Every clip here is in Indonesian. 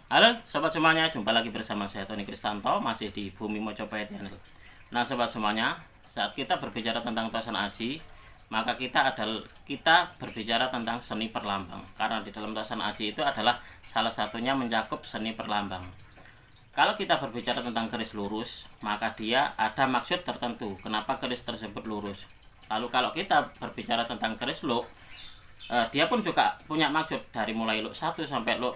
Halo sobat semuanya, jumpa lagi bersama saya Tony Kristanto, masih di Bumi Mojopahit. Nah sobat semuanya, saat kita berbicara tentang tosan aji, maka kita berbicara tentang seni perlambang. Karena di dalam tosan aji itu adalah salah satunya mencakup seni perlambang. Kalau kita berbicara tentang keris lurus, maka dia ada maksud tertentu kenapa keris tersebut lurus. Lalu kalau kita berbicara tentang keris luk, dia pun juga punya maksud dari mulai luk 1 sampai luk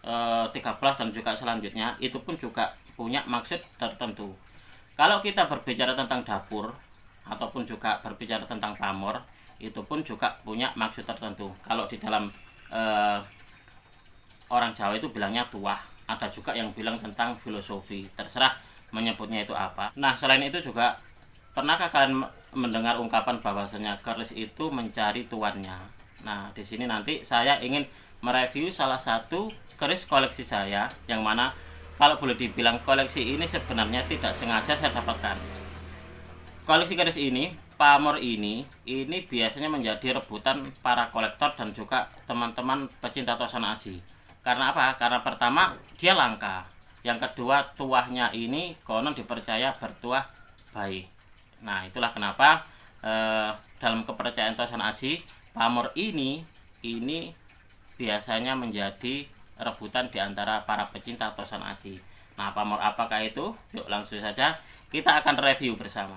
13 dan juga selanjutnya, itu pun juga punya maksud tertentu. Kalau kita berbicara tentang dapur ataupun juga berbicara tentang pamor, itu pun juga punya maksud tertentu. Kalau di dalam orang Jawa itu bilangnya tuah, ada juga yang bilang tentang filosofi, terserah menyebutnya itu apa. Nah selain itu juga, pernahkah kalian mendengar ungkapan bahwasanya keris itu mencari tuannya? Nah di sini nanti saya ingin mereview salah satu keris koleksi saya, yang mana kalau boleh dibilang koleksi ini sebenarnya tidak sengaja saya dapatkan. Koleksi keris ini, pamor ini biasanya menjadi rebutan para kolektor dan juga teman-teman pecinta tosan aji. Karena apa? Karena pertama dia langka, yang kedua tuahnya ini konon dipercaya bertuah baik. Nah itulah kenapa dalam kepercayaan tosan aji, pamor ini biasanya menjadi rebutan di antara para pecinta tosan aji. Nah, pamor apakah itu? Yuk langsung saja kita akan review bersama.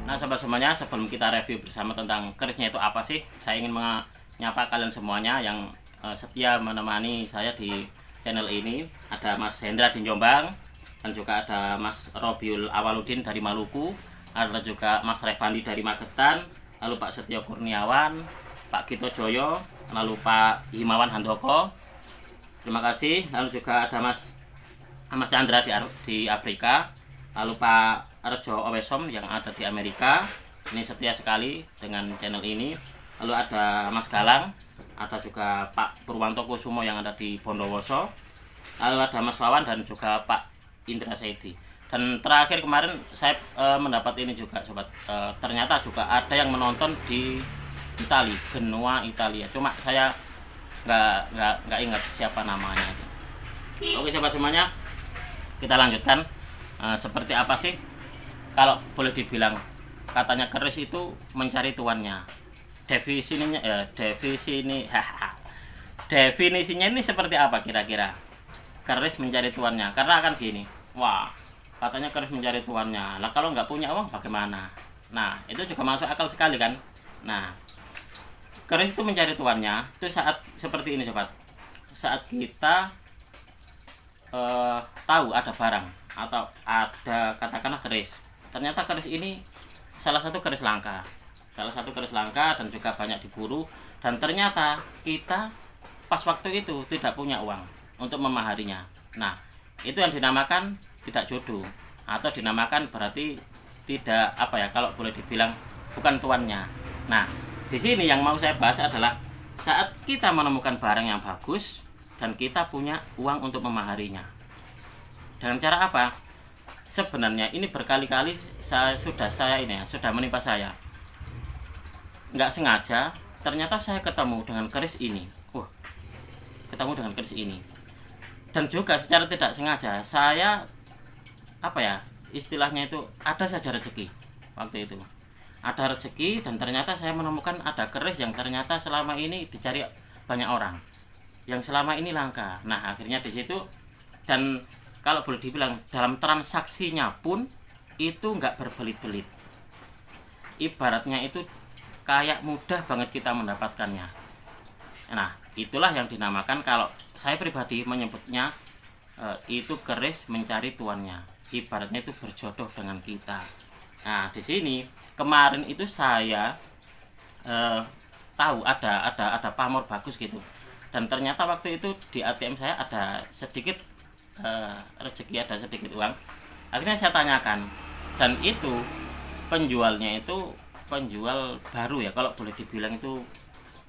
Nah, sobat semuanya, sebelum kita review bersama tentang kerisnya itu apa sih, saya ingin menyapa kalian semuanya yang setia menemani saya di channel ini. Ada Mas Hendra di Jombang, dan juga ada Mas Robiul Awaludin dari Maluku, ada juga Mas Revandi dari Magetan, lalu Pak Setio Kurniawan, Pak Gito Joyo, lalu Pak Himawan Handoko. Terima kasih. Lalu juga ada Mas Chandra di Afrika, lalu Pak Rejo Owesom yang ada di Amerika. Ini setia sekali dengan channel ini. Lalu ada Mas Galang, ada juga Pak Purwanto Kusumo yang ada di Bondowoso, lalu ada Mas Wawan dan juga Pak Indra Saidi. Dan terakhir kemarin saya mendapat ini juga sobat, ternyata juga ada yang menonton di Italia, Genoa Italia. Cuma saya nggak ingat siapa namanya. Oke sobat semuanya, kita lanjutkan. Seperti apa sih kalau boleh dibilang katanya keris itu mencari tuannya? Definisinya ini seperti apa kira-kira keris mencari tuannya? Karena akan gini, wah katanya keris mencari tuannya, lah kalau nggak punya uang bagaimana? Nah itu juga masuk akal sekali kan. Nah keris itu mencari tuannya itu saat seperti ini sobat, saat kita tahu ada barang atau ada katakanlah keris, ternyata keris ini salah satu keris langka dan juga banyak diburu, dan ternyata kita pas waktu itu tidak punya uang untuk memaharinya. Nah itu yang dinamakan tidak jodoh, atau dinamakan berarti tidak apa ya, kalau boleh dibilang bukan tuannya. Nah di sini yang mau saya bahas adalah saat kita menemukan barang yang bagus dan kita punya uang untuk memaharinya. Dengan cara apa? Sebenarnya ini berkali-kali sudah menimpa saya. Nggak sengaja, ternyata saya ketemu dengan keris ini. Dan juga secara tidak sengaja saya istilahnya itu ada saja rezeki. Waktu itu ada rezeki dan ternyata saya menemukan ada keris yang ternyata selama ini dicari banyak orang, yang selama ini langka. Nah akhirnya di situ, dan kalau boleh dibilang dalam transaksinya pun itu nggak berbelit-belit, ibaratnya itu kayak mudah banget kita mendapatkannya. Nah itulah yang dinamakan, kalau saya pribadi menyebutnya itu keris mencari tuannya, ibaratnya itu berjodoh dengan kita. Nah di sini kemarin itu saya tahu ada pamor bagus gitu, dan ternyata waktu itu di ATM saya ada sedikit rezeki, ada sedikit uang. Akhirnya saya tanyakan, dan itu penjualnya itu penjual baru ya, kalau boleh dibilang itu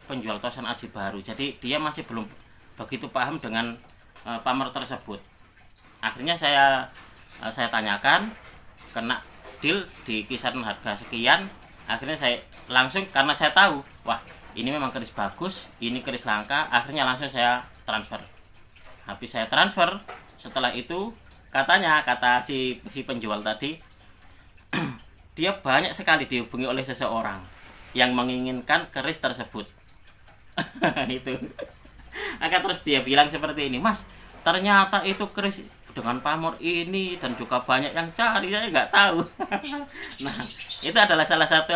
penjual tosan aji baru, jadi dia masih belum begitu paham dengan pamor tersebut. Akhirnya saya tanyakan, kena deal di kisaran harga sekian. Akhirnya saya langsung, karena saya tahu wah ini memang keris bagus, ini keris langka, akhirnya langsung saya transfer. Habis saya transfer, setelah itu kata si penjual tadi dia banyak sekali dihubungi oleh seseorang yang menginginkan keris tersebut. Itu. Maka terus dia bilang seperti ini, Mas, ternyata itu keris dengan pamor ini dan juga banyak yang cari, saya nggak tahu. Nah, itu adalah salah satu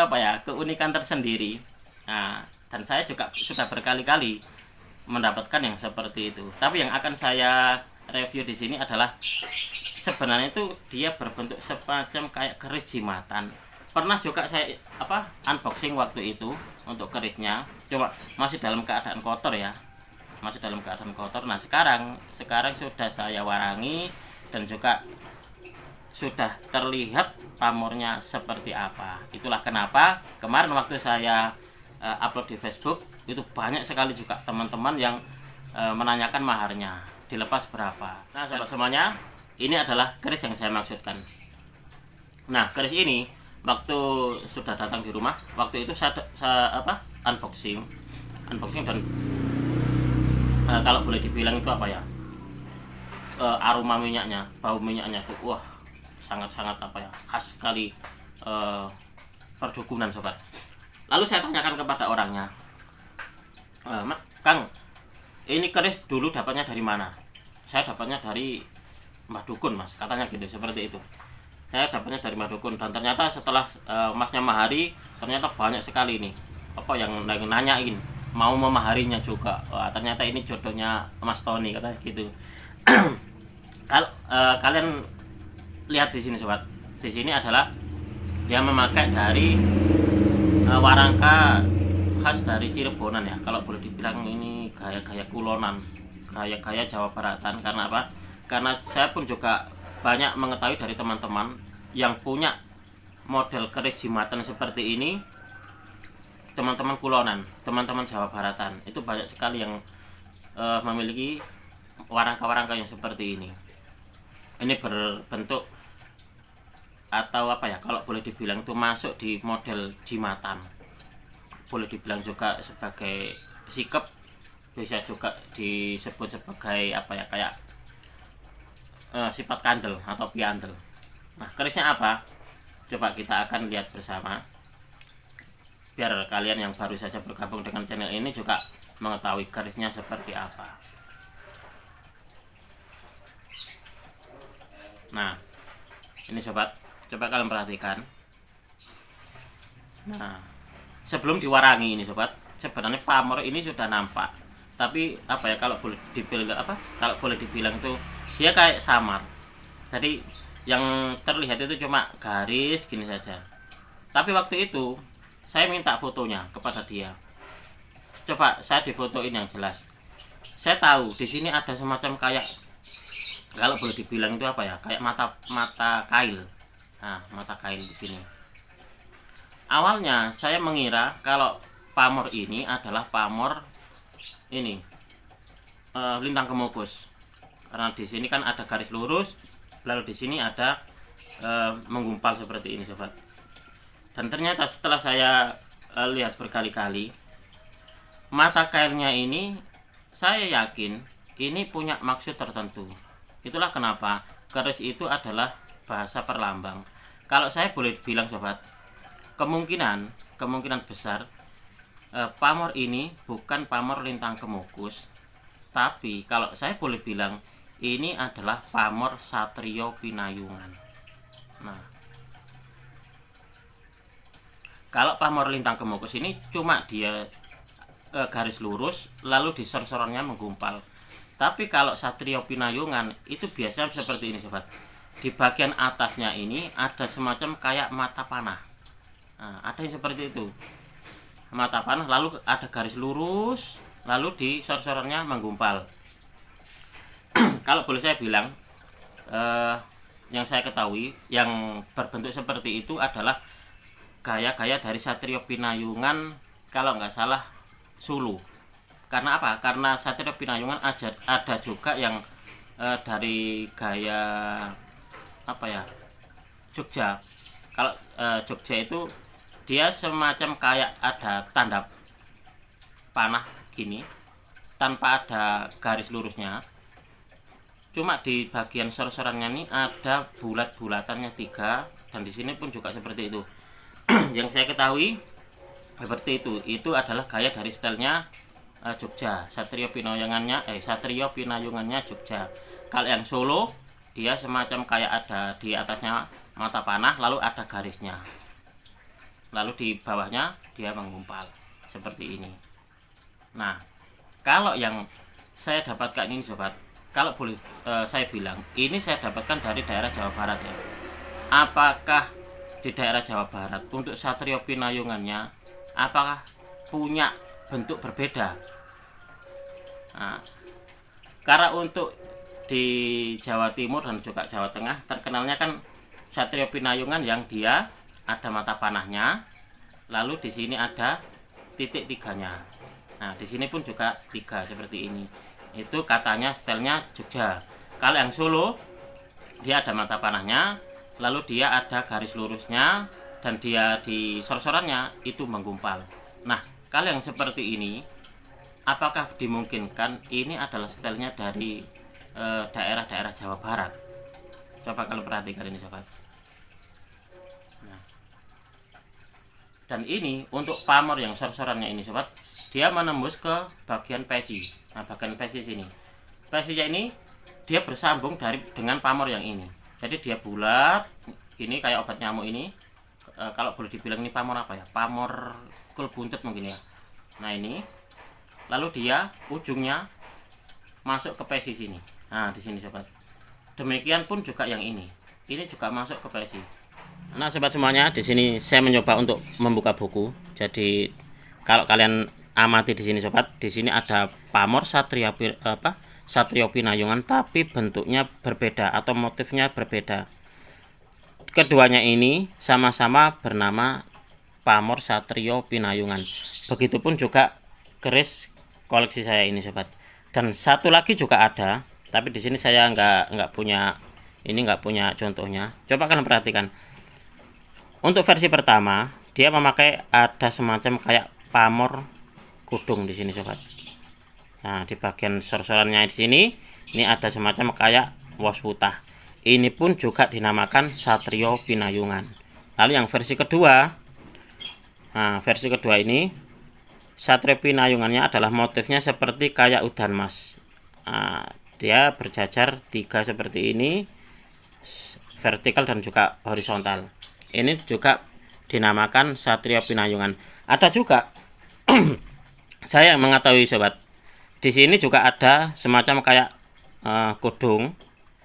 keunikan tersendiri. Nah, dan saya juga sudah berkali-kali mendapatkan yang seperti itu. Tapi yang akan saya review di sini adalah sebenarnya itu dia berbentuk semacam kayak keris jimatan. Pernah juga saya unboxing waktu itu untuk kerisnya. Coba masih dalam keadaan kotor ya. Masih dalam keadaan kotor. Nah, sekarang sudah saya warangi dan juga sudah terlihat pamornya seperti apa. Itulah kenapa kemarin waktu saya upload di Facebook itu banyak sekali juga teman-teman yang menanyakan maharnya, dilepas berapa. Nah, sahabat semuanya, ini adalah keris yang saya maksudkan. Nah, keris ini waktu sudah datang di rumah, waktu itu saya unboxing dan kalau boleh dibilang itu aroma minyaknya, bau minyaknya itu wah sangat-sangat khas sekali, perdukunan sobat. Lalu saya tanyakan kepada orangnya, Kang, ini keris dulu dapatnya dari mana? Saya dapatnya dari Mbah Dukun, Mas, katanya gitu, seperti itu. Saya dapatnya dari Mbah Dukun, dan ternyata setelah Masnya mahari, ternyata banyak sekali nih yang nanyain mau memaharinya juga. Wah, ternyata ini jodohnya Mas Tony, katanya gitu. Kalau kalian lihat di sini sobat, di sini adalah dia memakai dari warangka khas dari Cirebonan ya, kalau boleh dibilang ini gaya-gaya kulonan, gaya-gaya Jawa Baratan. Karena apa? Karena saya pun juga banyak mengetahui dari teman-teman yang punya model keris jimatan seperti ini, teman-teman kulonan, teman-teman Jawa Baratan, itu banyak sekali yang memiliki warangka-warangka yang seperti ini. Ini berbentuk atau kalau boleh dibilang itu masuk di model jimatan. Boleh dibilang juga sebagai sikep, bisa juga disebut sebagai kayak sifat kandel atau piandel. Nah, kerisnya apa? Coba kita akan lihat bersama, biar kalian yang baru saja bergabung dengan channel ini juga mengetahui kerisnya seperti apa. Nah, ini sobat, coba kalian perhatikan. Nah, sebelum diwarangi ini sobat, sebenarnya pamor ini sudah nampak. Tapi kalau boleh dibilang itu dia kayak samar. Jadi yang terlihat itu cuma garis gini saja. Tapi waktu itu saya minta fotonya kepada dia. Coba saya difotoin yang jelas. Saya tahu di sini ada semacam kayak, kalau boleh dibilang itu kayak mata kail. Nah, mata kail di sini. Awalnya saya mengira kalau pamor ini adalah pamor ini lintang kemukus. Karena di sini kan ada garis lurus, lalu di sini ada menggumpal seperti ini sobat. Dan ternyata setelah saya lihat berkali-kali, mata kailnya ini saya yakin ini punya maksud tertentu. Itulah kenapa keris itu adalah bahasa perlambang. Kalau saya boleh bilang sobat, kemungkinan besar pamor ini bukan pamor lintang kemukus, tapi kalau saya boleh bilang ini adalah pamor Satrio Pinayungan. Nah, kalau pamor lintang kemukus ini cuma dia garis lurus lalu di sor-sorannya menggumpal. Tapi kalau Satrio Pinayungan itu biasanya seperti ini sobat. Di bagian atasnya ini ada semacam kayak mata panah. Nah, ada yang seperti itu. Mata panah lalu ada garis lurus lalu di sor-sorannya menggumpal. Kalau boleh saya bilang, yang saya ketahui yang berbentuk seperti itu adalah gaya-gaya dari Satrio Pinayungan, kalau nggak salah Sulu. Karena apa? Karena Satrio Pinayungan ada juga yang dari gaya Jogja. Kalau Jogja itu dia semacam kayak ada tanda panah gini tanpa ada garis lurusnya, cuma di bagian sor-sorannya ini ada bulat-bulatannya 3, dan di sini pun juga seperti itu. Yang saya ketahui seperti itu adalah gaya dari stylenya Jogja, Satrio Pinayungannya Jogja. Kalau yang Solo dia semacam kayak ada di atasnya mata panah lalu ada garisnya, lalu di bawahnya dia menggumpal seperti ini. Nah, kalau yang saya dapatkan ini sobat, kalau boleh saya bilang ini saya dapatkan dari daerah Jawa Barat ya. Apakah di daerah Jawa Barat untuk Satrio Pinayungannya apakah punya bentuk berbeda? Nah, karena untuk di Jawa Timur dan juga Jawa Tengah terkenalnya kan Satrio Pinayungan yang dia ada mata panahnya, lalu di sini ada titik 3-nya. Nah, di sini pun juga 3 seperti ini. Itu katanya stylenya Jogja. Kalau yang Solo dia ada mata panahnya, lalu dia ada garis lurusnya, dan dia di sor-sorannya itu menggumpal. Nah, kalau yang seperti ini apakah dimungkinkan ini adalah stylenya dari daerah-daerah Jawa Barat? Coba kalau perhatikan ini sobat. Nah, dan ini untuk pamor yang sor-sorannya ini sobat, dia menembus ke bagian pesi. Nah, bagian pesi sini, pesinya ini dia bersambung dengan pamor yang ini. Jadi dia bulat ini kayak obat nyamuk ini. Kalau boleh dibilang ini pamor apa ya, pamor kul buntet mungkin ya. Nah, ini lalu dia ujungnya masuk ke pesi sini. Nah, di sini sobat. Demikian pun juga yang ini juga masuk ke pesi. Nah, sobat semuanya, di sini saya mencoba untuk membuka buku. Jadi kalau kalian amati di sini sobat, di sini ada pamor Satrio Pinayungan tapi bentuknya berbeda atau motifnya berbeda. Keduanya ini sama-sama bernama pamor Satrio Pinayungan. Begitupun juga keris koleksi saya ini sobat. Dan satu lagi juga ada, tapi di sini saya nggak punya contohnya. Coba kalian perhatikan. Untuk versi pertama dia memakai ada semacam kayak pamor kudung di sini sobat. Nah, di bagian sor-sorannya di sini ini ada semacam kayak waswutah. Ini pun juga dinamakan Satrio Pinayungan. Lalu yang versi kedua, nah versi kedua ini Satrio Pinayungannya adalah motifnya seperti kayak udan mas. Nah, dia berjajar 3 seperti ini, vertikal dan juga horizontal. Ini juga dinamakan Satrio Pinayungan. Ada juga saya mengetahui sobat, di sini juga ada semacam kayak kudung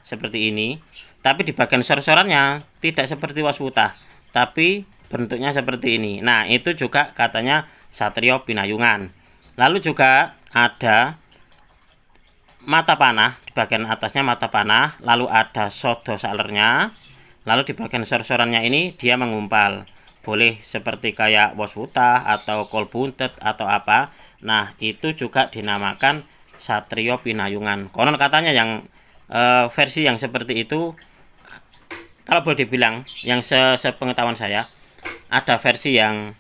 seperti ini, tapi di bagian sor-sorannya tidak seperti waswutah, tapi bentuknya seperti ini. Nah, itu juga katanya Satrio Pinayungan. Lalu juga ada mata panah, di bagian atasnya mata panah, lalu ada sodo salernya, lalu di bagian sor-sorannya ini dia mengumpal. Boleh seperti kayak waswutah atau kol buntet atau apa. Nah, itu juga dinamakan Satrio Pinayungan. Konon katanya yang versi yang seperti itu, kalau boleh dibilang yang sepengetahuan saya, ada versi yang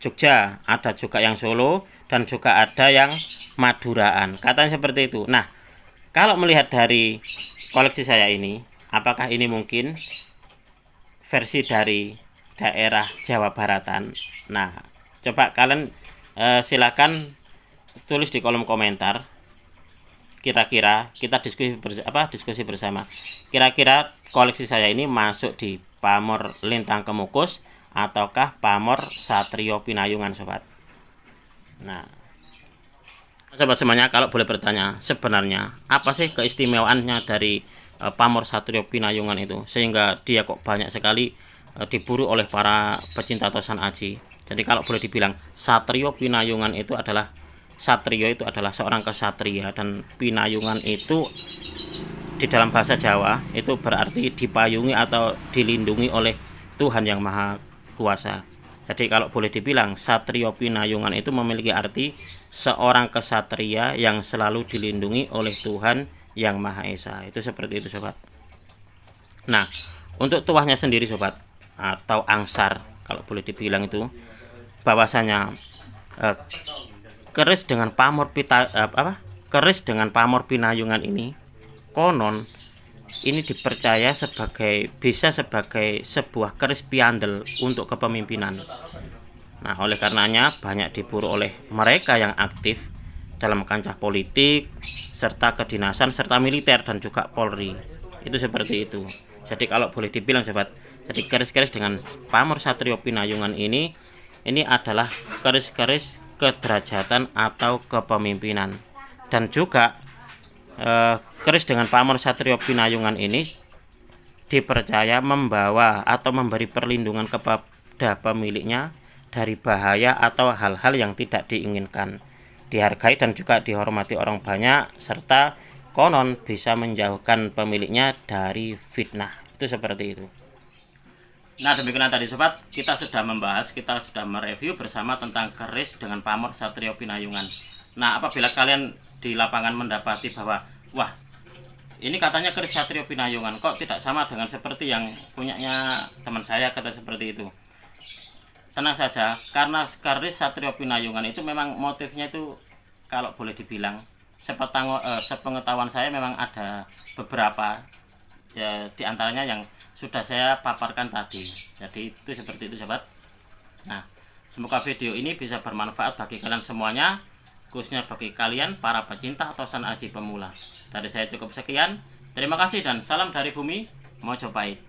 Jogja, ada juga yang Solo, dan juga ada yang Maduraan. Katanya seperti itu. Nah, kalau melihat dari koleksi saya ini, apakah ini mungkin versi dari daerah Jawa Baratan? Nah, coba kalian silakan tulis di kolom komentar. Kira-kira kita diskusi bersama. Kira-kira koleksi saya ini masuk di pamor Lintang Kemukus ataukah pamor Satrio Pinayungan sobat. Nah, sobat semuanya, kalau boleh bertanya, sebenarnya apa sih keistimewaannya dari pamor Satrio Pinayungan itu sehingga dia kok banyak sekali diburu oleh para pecinta tosan aji. Jadi kalau boleh dibilang Satrio Pinayungan itu adalah Satrio itu adalah seorang kesatria, dan Pinayungan itu di dalam bahasa Jawa itu berarti dipayungi atau dilindungi oleh Tuhan yang Maha Kuasa. Jadi kalau boleh dibilang Satrio Pinayungan itu memiliki arti seorang kesatria yang selalu dilindungi oleh Tuhan yang Maha Esa. Itu seperti itu sobat. Nah, Untuk tuahnya sendiri sobat, atau angsar kalau boleh dibilang itu, bahwasanya keris dengan keris dengan pamor pinayungan ini konon ini dipercaya bisa sebagai sebuah keris piandel untuk kepemimpinan. Nah, oleh karenanya banyak diburu oleh mereka yang aktif dalam kancah politik, serta kedinasan, serta militer dan juga Polri. Itu seperti itu. Jadi kalau boleh dibilang sobat, jadi keris-keris dengan pamor satrio pinayungan ini adalah keris-keris kederajatan atau kepemimpinan. Dan juga keris dengan pamor satrio pinayungan ini dipercaya membawa atau memberi perlindungan kepada pemiliknya dari bahaya atau hal-hal yang tidak diinginkan, dihargai dan juga dihormati orang banyak, serta konon bisa menjauhkan pemiliknya dari fitnah. Itu seperti itu. Nah, demikian tadi sobat, kita sudah mereview bersama tentang keris dengan pamor satrio pinayungan. Nah, apabila kalian di lapangan mendapati bahwa wah, ini katanya keris satrio pinayungan, kok tidak sama dengan seperti yang punyanya teman saya, kata seperti itu. Tenang saja, karena keris satrio pinayungan itu memang motifnya itu kalau boleh dibilang sepengetahuan saya memang ada beberapa ya, diantaranya yang sudah saya paparkan tadi. Jadi itu seperti itu sobat. Nah, semoga video ini bisa bermanfaat bagi kalian semuanya, khususnya bagi kalian para pecinta tosan aji pemula. Dari saya cukup sekian. Terima kasih dan salam dari bumi Mojopahit.